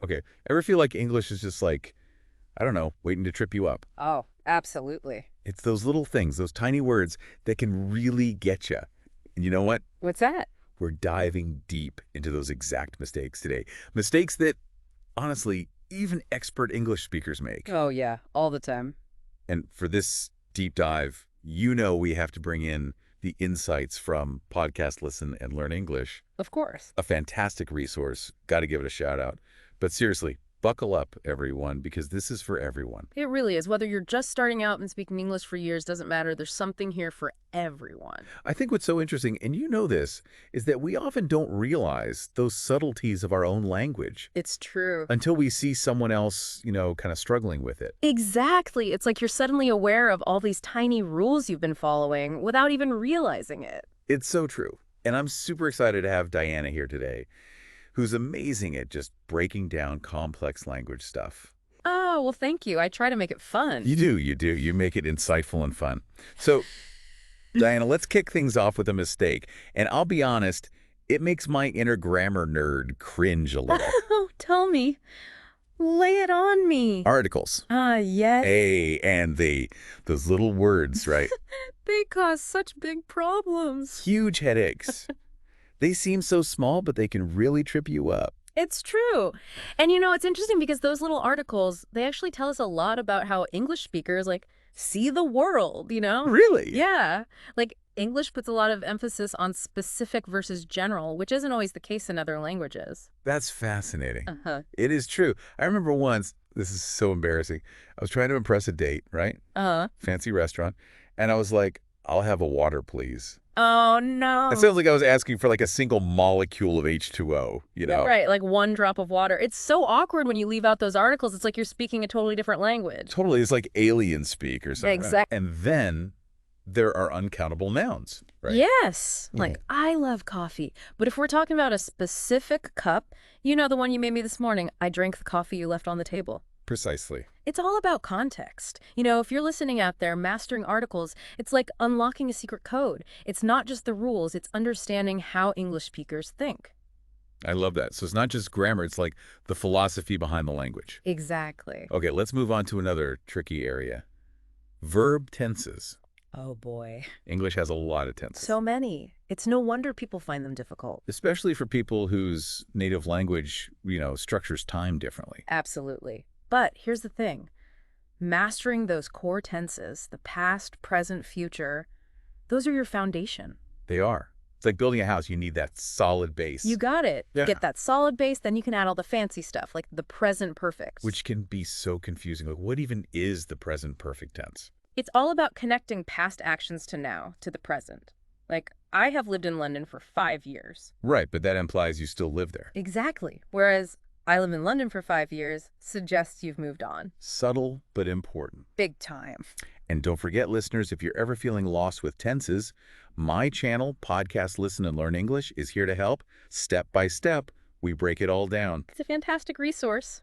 Okay. Ever feel like English is just like, I don't know, waiting to trip you up? Oh, absolutely. It's those little things, those tiny words that can really get you. And you know what? What's that? We're diving deep into those exact mistakes today. Mistakes that, honestly, even expert English speakers make. Oh, yeah, all the time. And for this deep dive, we have to bring in the insights from Podcast Listen and Learn English, Of course. a fantastic resource. Got to give it a shout out. But seriously, buckle up, everyone, because this is for everyone. It really is. Whether you're just starting out and speaking English for years, doesn't matter. There's something here for everyone. I think what's so interesting, and you know this, is that we often don't realize those subtleties of our own language It's true. until we see someone else, kind of struggling with it. Exactly. It's like you're suddenly aware of all these tiny rules you've been following without even realizing it. It's so true. And I'm super excited to have Diana here today, who's amazing at just breaking down complex language stuff. Oh, well, thank you. I try to make it fun. You do. You make it insightful and fun. So, Diana, let's kick things off with a mistake. And I'll be honest, it makes my inner grammar nerd cringe a little. Oh, tell me. Lay it on me. Articles. Yes. A and the. Those little words, right? They cause such big problems. Huge headaches. They seem so small, but they can really trip you up. It's true. And it's interesting because those little articles, they actually tell us a lot about how English speakers, see the world, Really? Yeah. English puts a lot of emphasis on specific versus general, which isn't always the case in other languages. That's fascinating. Uh-huh. It is true. I remember once, this is so embarrassing, I was trying to impress a date, right? Uh-huh. Fancy restaurant. And I was like, I'll have a water, please. Oh, no. It sounds like I was asking for like a single molecule of H2O, Right, like one drop of water. It's so awkward when you leave out those articles. It's like you're speaking a totally different language. Totally. It's like alien speak or something. Exactly. And then there are uncountable nouns, right? Yes. Yeah. I love coffee. But if we're talking about a specific cup, the one you made me this morning, I drank the coffee you left on the table. Precisely. It's all about context. If you're listening out there, mastering articles, it's like unlocking a secret code. It's not just the rules, it's understanding how English speakers think. I love that. So it's not just grammar, it's like the philosophy behind the language. Exactly. Okay, let's move on to another tricky area. Verb tenses. Oh, boy. English has a lot of tenses. So many. It's no wonder people find them difficult. Especially for people whose native language, structures time differently. Absolutely. But here's the thing. Mastering those core tenses, the past, present, future, those are your foundation. They are. It's like building a house. You need that solid base. You got it. Yeah. Get that solid base, then you can add all the fancy stuff, like the present perfect. Which can be so confusing. Like, what even is the present perfect tense? It's all about connecting past actions to now, to the present. I have lived in London for 5 years. Right, but that implies you still live there. Exactly. Whereas I live in London for 5 years suggests you've moved on. Subtle, but important. Big time. And don't forget, listeners, if you're ever feeling lost with tenses, my channel, Podcast Listen and Learn English, is here to help. Step by step, we break it all down. It's a fantastic resource.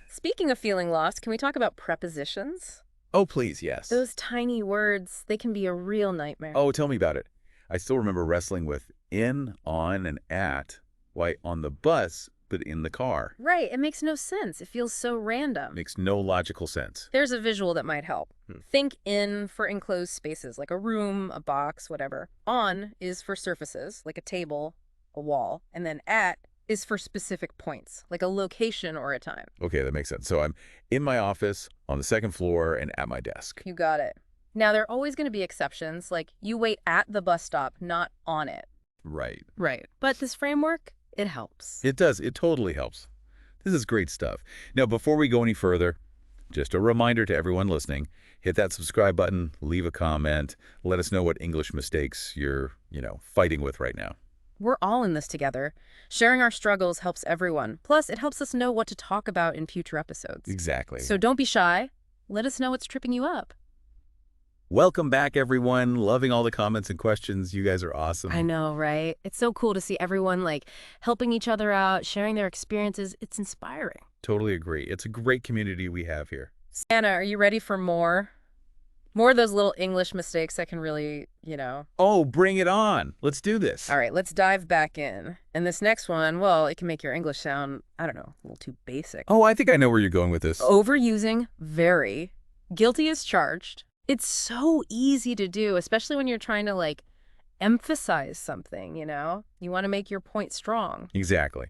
Speaking of feeling lost, can we talk about prepositions? Oh, please, yes. Those tiny words, they can be a real nightmare. Oh, tell me about it. I still remember wrestling with in, on, and at. Why, on the bus, but in the car. Right, it makes no sense. It feels so random. Makes no logical sense. There's a visual that might help. Think in for enclosed spaces, like a room, a box, whatever. On is for surfaces, like a table, a wall. And then at is for specific points, like a location or a time. Okay, that makes sense. So I'm in my office, on the second floor, and at my desk. You got it. Now, there are always going to be exceptions, like you wait at the bus stop, not on it. Right. Right. But this framework, it helps. It does. It totally helps. This is great stuff. Now, before we go any further, just a reminder to everyone listening, hit that subscribe button, leave a comment, let us know what English mistakes you're, fighting with right now. We're all in this together. Sharing our struggles helps everyone. Plus, it helps us know what to talk about in future episodes. Exactly. So don't be shy. Let us know what's tripping you up. Welcome back, everyone. Loving all the comments and questions. You guys are awesome. I know, right? It's so cool to see everyone helping each other out, sharing their experiences. It's inspiring. Totally agree. It's a great community we have here. Santa, are you ready for more? More of those little English mistakes that can really. Oh, bring it on. Let's do this. All right, let's dive back in. And this next one, well, it can make your English sound, I don't know, a little too basic. Oh, I think I know where you're going with this. Overusing very. Guilty as charged. It's so easy to do, especially when you're trying to, like, emphasize something. You want to make your point strong. Exactly.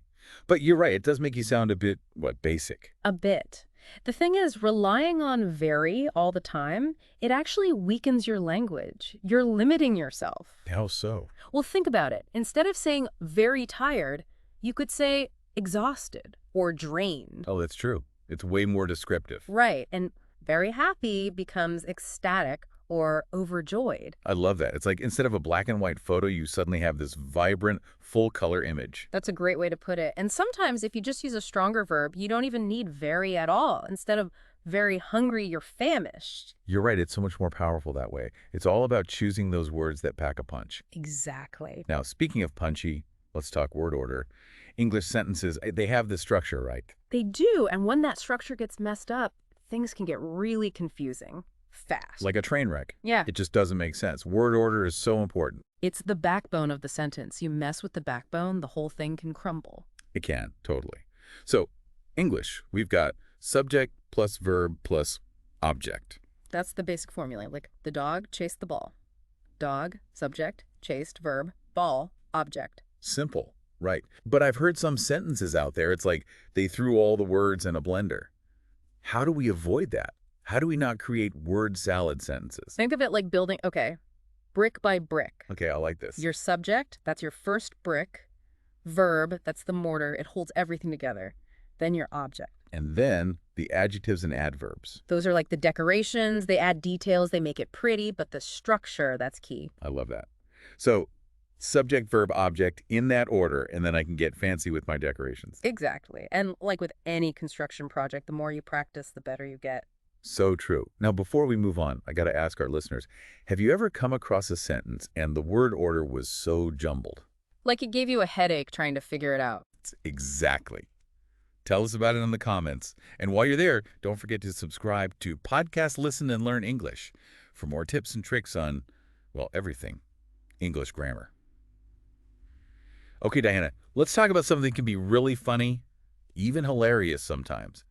But you're right. It does make you sound a bit, basic. A bit. The thing is, relying on very all the time, it actually weakens your language. You're limiting yourself. How so? Well, think about it. Instead of saying very tired, you could say exhausted or drained. Oh, that's true. It's way more descriptive. Right. And very happy becomes ecstatic or overjoyed. I love that. It's like instead of a black and white photo, you suddenly have this vibrant, full-color image. That's a great way to put it. And sometimes if you just use a stronger verb, you don't even need very at all. Instead of very hungry, you're famished. You're right. It's so much more powerful that way. It's all about choosing those words that pack a punch. Exactly. Now, speaking of punchy, let's talk word order. English sentences, they have this structure, right? They do. And when that structure gets messed up, things can get really confusing fast. Like a train wreck. Yeah. It just doesn't make sense. Word order is so important. It's the backbone of the sentence. You mess with the backbone, the whole thing can crumble. It can, totally. So, English, we've got subject plus verb plus object. That's the basic formula. Like the dog chased the ball. Dog, subject, chased, verb, ball, object. Simple, right. But I've heard some sentences out there, it's like they threw all the words in a blender. How do we avoid that? How do we not create word salad sentences? Think of it like building, okay, brick by brick. Okay, I like this. Your subject, that's your first brick. Verb, that's the mortar. It holds everything together. Then your object. And then the adjectives and adverbs. Those are like the decorations. They add details. They make it pretty, but the structure, that's key. I love that. So subject, verb, object in that order, and then I can get fancy with my decorations. Exactly. And like with any construction project, the more you practice, the better you get. So true. Now, before we move on, I got to ask our listeners, have you ever come across a sentence and the word order was so jumbled? Like it gave you a headache trying to figure it out. Exactly. Tell us about it in the comments. And while you're there, don't forget to subscribe to Podcast Listen and Learn English for more tips and tricks on, well, everything English grammar. Okay, Diana, let's talk about something that can be really funny, even hilarious sometimes.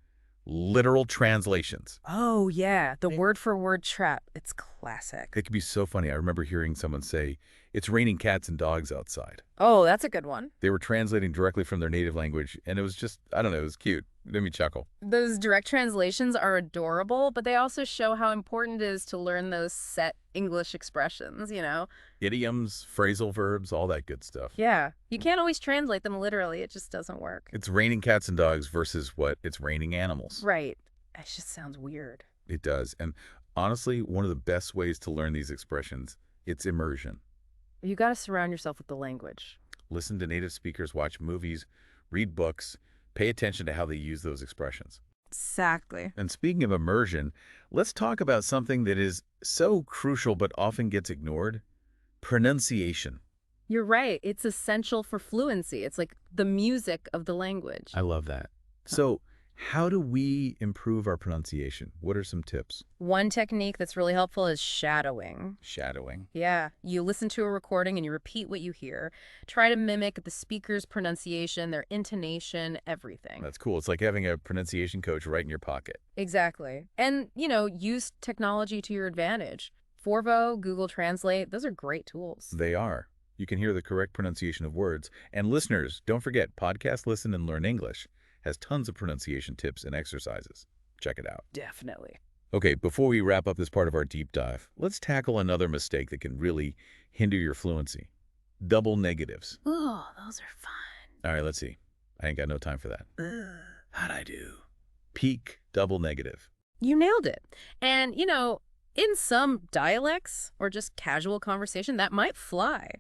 Literal translations. Oh, yeah. The word-for-word trap. It's classic. It can be so funny. I remember hearing someone say, "It's raining cats and dogs outside." Oh, that's a good one. They were translating directly from their native language, and it was just, I don't know, it was cute. It made me chuckle. Those direct translations are adorable, but they also show how important it is to learn those set English expressions. Idioms, phrasal verbs, all that good stuff. Yeah. You can't always translate them literally. It just doesn't work. It's raining cats and dogs versus what? It's raining animals. Right. It just sounds weird. It does. And honestly, one of the best ways to learn these expressions, it's immersion. You got to surround yourself with the language. Listen to native speakers, watch movies, read books, pay attention to how they use those expressions. Exactly. And speaking of immersion, let's talk about something that is so crucial but often gets ignored. Pronunciation. You're right. It's essential for fluency. It's like the music of the language. I love that. So how do we improve our pronunciation? What are some tips? One technique that's really helpful is shadowing. Shadowing. Yeah, you listen to a recording and you repeat what you hear. Try to mimic the speaker's pronunciation, their intonation, everything. That's cool. It's like having a pronunciation coach right in your pocket. Exactly. And, use technology to your advantage. Forvo, Google Translate, those are great tools. They are. You can hear the correct pronunciation of words. And listeners, don't forget, Podcast Listen and Learn English has tons of pronunciation tips and exercises. Check it out. Definitely. Okay, before we wrap up this part of our deep dive, let's tackle another mistake that can really hinder your fluency. Double negatives. Oh, those are fun. All right, let's see. I ain't got no time for that. How'd I do? Peak double negative. You nailed it. And, in some dialects or just casual conversation, that might fly.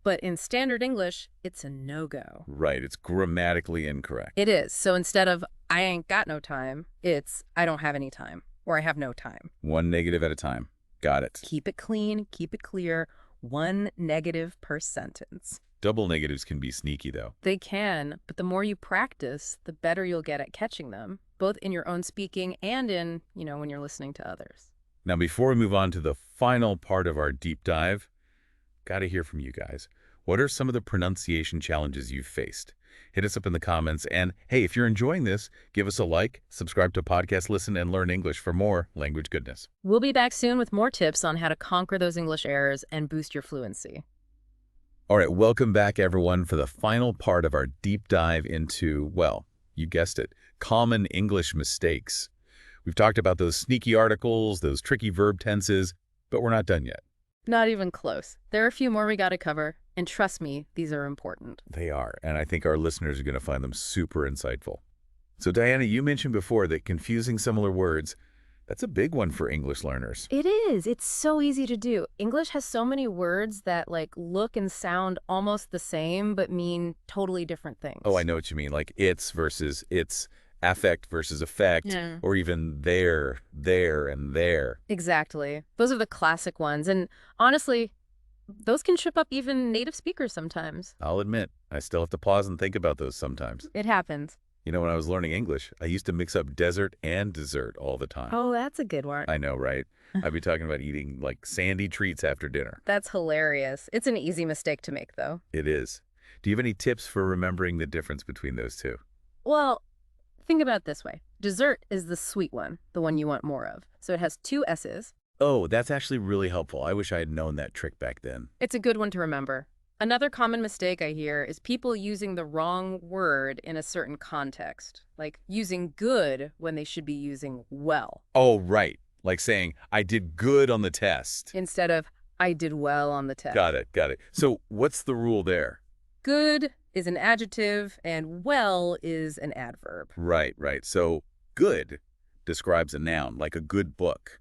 But in standard English, it's a no-go. Right, it's grammatically incorrect. It is. So instead of, I ain't got no time, it's, I don't have any time, or I have no time. One negative at a time. Got it. Keep it clean, keep it clear, one negative per sentence. Double negatives can be sneaky, though. They can, but the more you practice, the better you'll get at catching them, both in your own speaking and in, when you're listening to others. Now, before we move on to the final part of our deep dive, got to hear from you guys. What are some of the pronunciation challenges you've faced? Hit us up in the comments. And hey, if you're enjoying this, give us a like, subscribe to Podcast Listen and Learn English for more language goodness. We'll be back soon with more tips on how to conquer those English errors and boost your fluency. All right, welcome back, everyone, for the final part of our deep dive into, well, you guessed it, common English mistakes. We've talked about those sneaky articles, those tricky verb tenses, but we're not done yet. Not even close. There are a few more we got to cover, and trust me, these are important. They are, and I think our listeners are going to find them super insightful. So, Diana, you mentioned before that confusing similar words, that's a big one for English learners. It is. It's so easy to do. English has so many words that look and sound almost the same, but mean totally different things. Oh, I know what you mean, like it's versus it's, affect versus effect, Yeah. or even there, and there. Exactly. Those are the classic ones. And honestly, those can trip up even native speakers sometimes. I'll admit, I still have to pause and think about those sometimes. It happens. You know, when I was learning English, I used to mix up desert and dessert all the time. Oh, that's a good one. I know, right? I'd be talking about eating like sandy treats after dinner. That's hilarious. It's an easy mistake to make, though. It is. Do you have any tips for remembering the difference between those two? Well, think about it this way. Dessert is the sweet one, the one you want more of. So it has two S's. Oh, that's actually really helpful. I wish I had known that trick back then. It's a good one to remember. Another common mistake I hear is people using the wrong word in a certain context, like using good when they should be using well, Oh, right. Like saying, I did good on the test. instead of I did well on the test. Got it, got it. So what's the rule there? Good is an adjective and well is an adverb. Right, right. So good describes a noun, like a good book.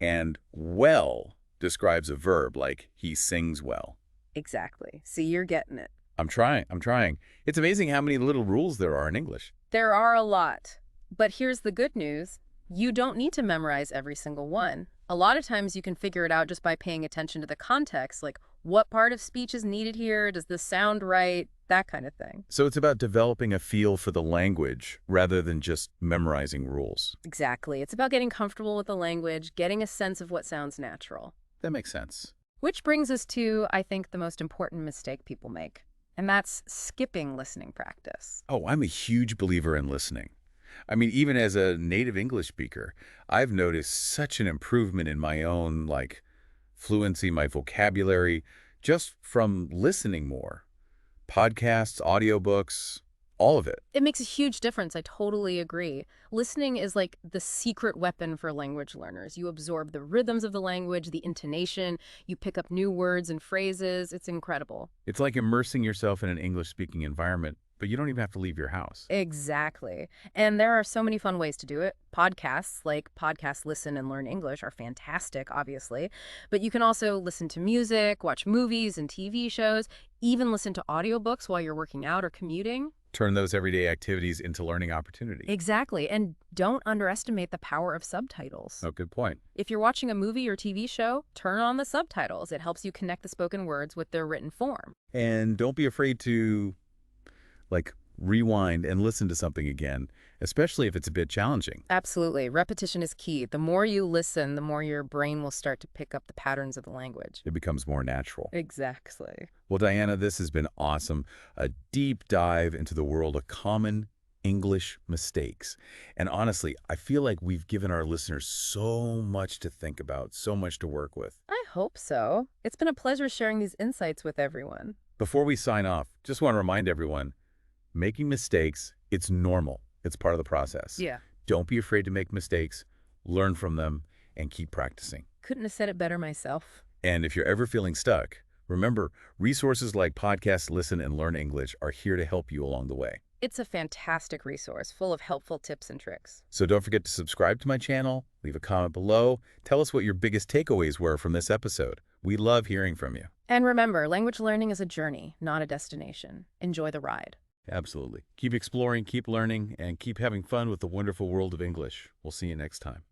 And well describes a verb, like he sings well. Exactly. See, you're getting it. I'm trying. It's amazing how many little rules there are in English. There are a lot. But here's the good news. You don't need to memorize every single one. A lot of times you can figure it out just by paying attention to the context, like what part of speech is needed here, does this sound right, that kind of thing. So it's about developing a feel for the language rather than just memorizing rules. Exactly. It's about getting comfortable with the language, getting a sense of what sounds natural. That makes sense. Which brings us to, I think, the most important mistake people make, and that's skipping listening practice. Oh, I'm a huge believer in listening. I mean, even as a native English speaker, I've noticed such an improvement in my own, fluency, my vocabulary, just from listening more. Podcasts, audiobooks, all of it. It makes a huge difference. I totally agree. Listening is like the secret weapon for language learners. You absorb the rhythms of the language, the intonation, you pick up new words and phrases. It's incredible. It's like immersing yourself in an English-speaking environment, but you don't even have to leave your house. Exactly. And there are so many fun ways to do it. Podcasts like Podcast Listen and Learn English are fantastic, obviously. But you can also listen to music, watch movies and TV shows, even listen to audiobooks while you're working out or commuting. Turn those everyday activities into learning opportunities. Exactly. And don't underestimate the power of subtitles. Oh, good point. If you're watching a movie or TV show, turn on the subtitles. It helps you connect the spoken words with their written form. And don't be afraid to, rewind and listen to something again, especially if it's a bit challenging. Absolutely. Repetition is key. The more you listen, the more your brain will start to pick up the patterns of the language. It becomes more natural. Exactly. Well, Diana, this has been awesome. A deep dive into the world of common English mistakes. And honestly, I feel like we've given our listeners so much to think about, so much to work with. I hope so. It's been a pleasure sharing these insights with everyone. Before we sign off, just want to remind everyone, making mistakes, it's normal. It's part of the process. Yeah. Don't be afraid to make mistakes, learn from them, and keep practicing. Couldn't have said it better myself. And if you're ever feeling stuck, remember, resources like Podcast Listen and Learn English are here to help you along the way. It's a fantastic resource full of helpful tips and tricks. So don't forget to subscribe to my channel, leave a comment below, tell us what your biggest takeaways were from this episode. We love hearing from you. And remember, language learning is a journey, not a destination. Enjoy the ride. Absolutely. Keep exploring, keep learning, and keep having fun with the wonderful world of English. We'll see you next time.